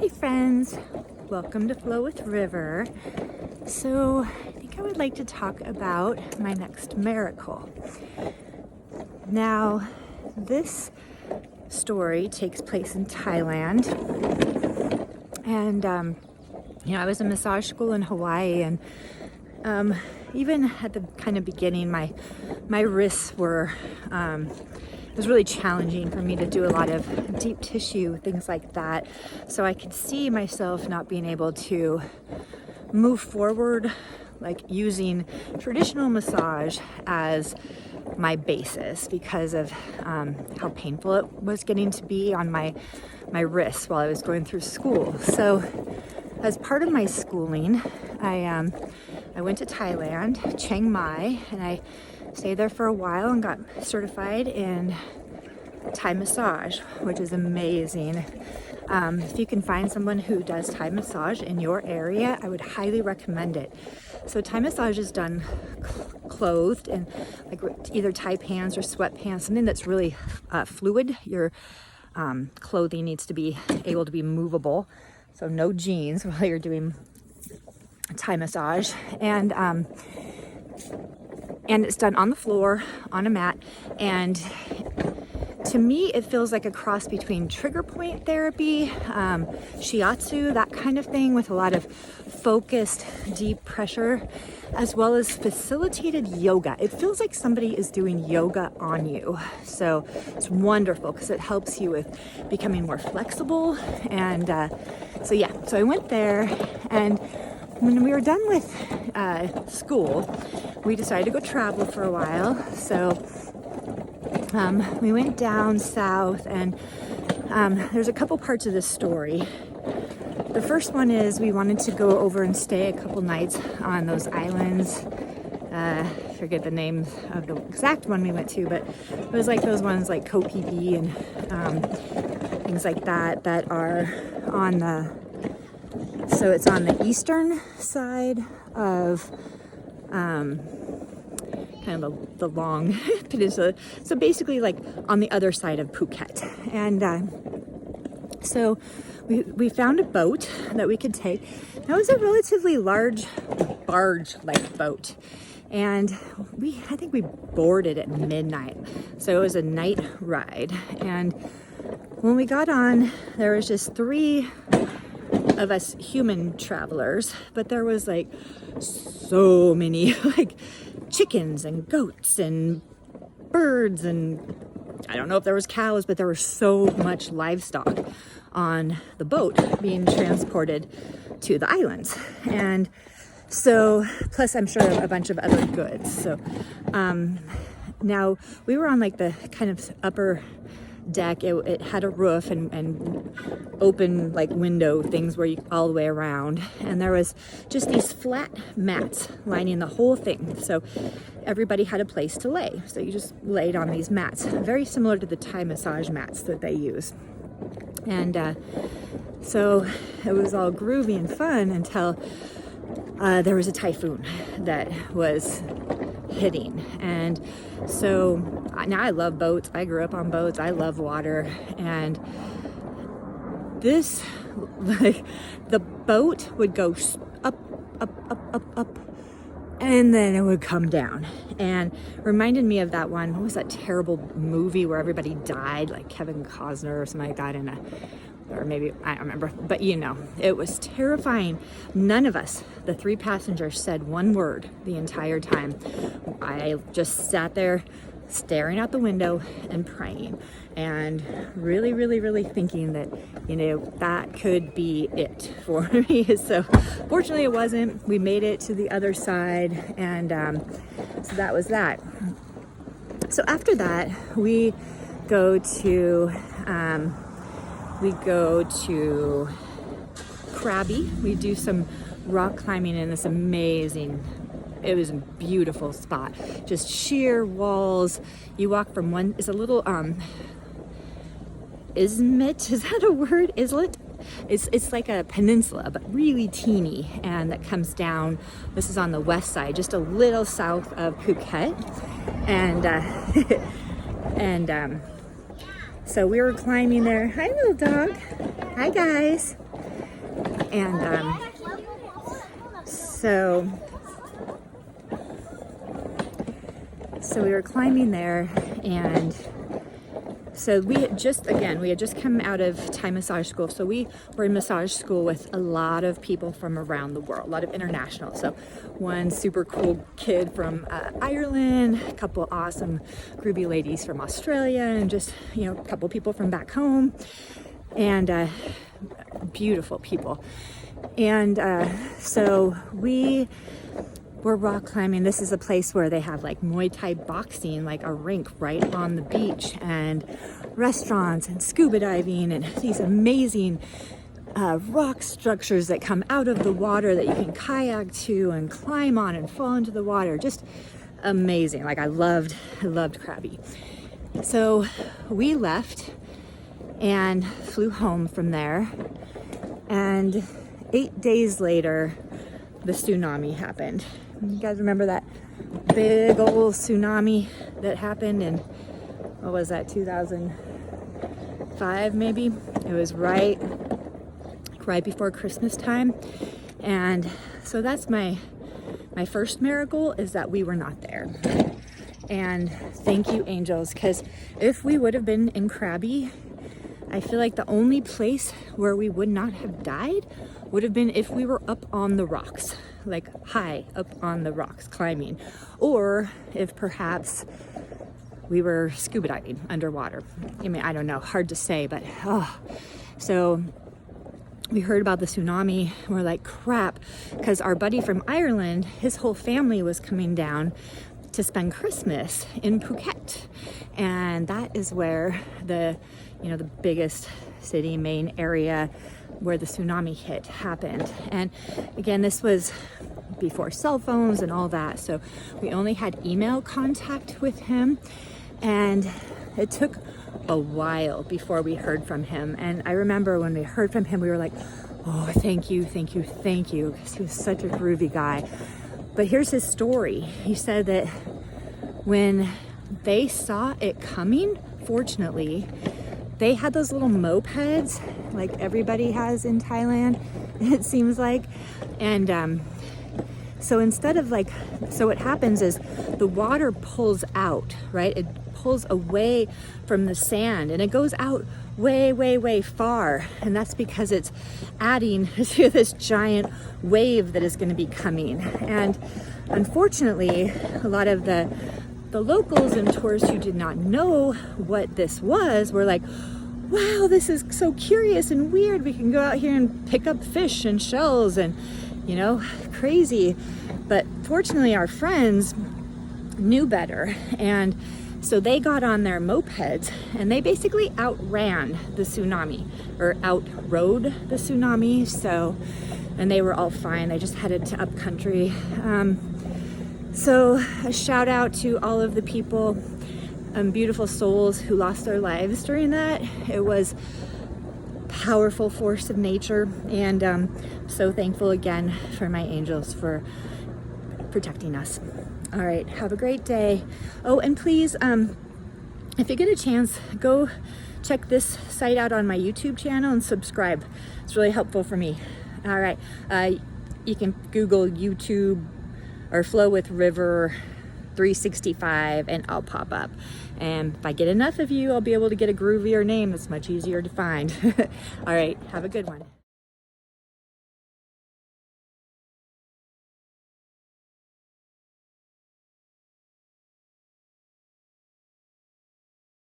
Hi friends, welcome to Flow with River. So I think I would like to talk about my next miracle. Now this story takes place in Thailand, and I was in massage school in Hawaii, and even at the kind of beginning my wrists were it was really challenging for me to do a lot of deep tissue, things like that. So I could see myself not being able to move forward, like using traditional massage as my basis because of how painful it was getting to be on my wrists while I was going through school. So as part of my schooling, I went to Thailand, Chiang Mai, and I stayed there for a while and got certified in Thai massage, which is amazing. If you can find someone who does Thai massage in your area, I would highly recommend it. So Thai massage is done clothed in like either Thai pants or sweatpants, something that's really fluid. Your clothing needs to be able to be movable, so no jeans while you're doing Thai massage, and it's done on the floor on a mat. And to me, it feels like a cross between trigger point therapy, shiatsu, that kind of thing, with a lot of focused deep pressure, as well as facilitated yoga. It feels like somebody is doing yoga on you. So it's wonderful because it helps you with becoming more flexible. And so I went there, and when we were done with school, we decided to go travel for a while. So we went down south, and there's a couple parts of this story. The first one is we wanted to go over and stay a couple nights on those islands. I forget the name of the exact one we went to, but it was like those ones like Koh Phi Phi and things like that are on so it's on the eastern side of kind of the long peninsula. So basically like on the other side of Phuket. And so we found a boat that we could take. That was a relatively large barge-like boat. And I think we boarded at midnight. So it was a night ride. And when we got on, there was just 3 of us human travelers, but there was like so many like chickens and goats and birds, and I don't know if there was cows, but there was so much livestock on the boat being transported to the islands. And so plus I'm sure a bunch of other goods. So now we were on like the kind of upper deck. It had a roof and open like window things where you all the way around, and there was just these flat mats lining the whole thing, so everybody had a place to lay. So you just laid on these mats, very similar to the Thai massage mats that they use. And so it was all groovy and fun until there was a typhoon that was hitting. And so now I love boats. I grew up on boats. I love water. And this, like, the boat would go up, and then it would come down. And reminded me of that one, what was that terrible movie where everybody died, like Kevin Costner or something like that, or maybe, I don't remember, but it was terrifying. None of us, the 3 passengers, said one word the entire time. I just sat there staring out the window and praying, and really, really, really thinking that, that could be it for me. So fortunately it wasn't. We made it to the other side, and so that was that. So after that, we go to Krabi. We do some rock climbing in this amazing, it was a beautiful spot. Just sheer walls. You walk from one, it's a little islet, is that a word? Islet? It's like a peninsula, but really teeny, and that comes down. This is on the west side, just a little south of Phuket. And so we were climbing there. Hi, little dog. Hi, guys. And so we were climbing there, and so we had just come out of Thai massage school. So we were in massage school with a lot of people from around the world, a lot of international. So one super cool kid from Ireland, a couple awesome groovy ladies from Australia, and just, you know, a couple people from back home, and beautiful people. And so we were rock climbing. This is a place where they have like Muay Thai boxing, like a rink right on the beach, and restaurants and scuba diving and these amazing rock structures that come out of the water that you can kayak to and climb on and fall into the water. Just amazing. Like I loved Krabi. So we left and flew home from there, and 8 days later the tsunami happened. You guys remember that big old tsunami that happened in, what was that, 2005 maybe? It was right before Christmas time. And so that's my first miracle, is that we were not there. And thank you, angels, because if we would have been in Krabi, I feel like the only place where we would not have died would have been if we were up on the rocks, like high up on the rocks climbing, or if perhaps we were scuba diving underwater. I mean, I don't know, hard to say, but so we heard about the tsunami. We're like, crap, because our buddy from Ireland, his whole family was coming down to spend Christmas in Phuket, and that is where the biggest city, main area where the tsunami hit happened. And again, this was before cell phones and all that, so we only had email contact with him, and it took a while before we heard from him. And I remember when we heard from him, we were like, oh, thank you, because he was such a groovy guy. But here's his story. He said that when they saw it coming, fortunately, they had those little mopeds like everybody has in Thailand, it seems like. And so instead of so what happens is the water pulls out, right? It pulls away from the sand, and it goes out way, way, way far. And that's because it's adding to this giant wave that is going to be coming. And unfortunately, a lot of the locals and tourists who did not know what this was were like, wow, this is so curious and weird. We can go out here and pick up fish and shells and, crazy. But fortunately, our friends knew better. And so they got on their mopeds and they basically outran the tsunami, or outrode the tsunami. So, and they were all fine. They just headed to upcountry. So a shout out to all of the people, beautiful souls who lost their lives during that. It was a powerful force of nature, and so thankful again for my angels for protecting us. All right, have a great day. Oh, and please, if you get a chance, go check this site out on my YouTube channel and subscribe. It's really helpful for me. All right, you can Google YouTube or Flow with River 365 and I'll pop up. And if I get enough of you, I'll be able to get a groovier name that's much easier to find. All right, have a good one.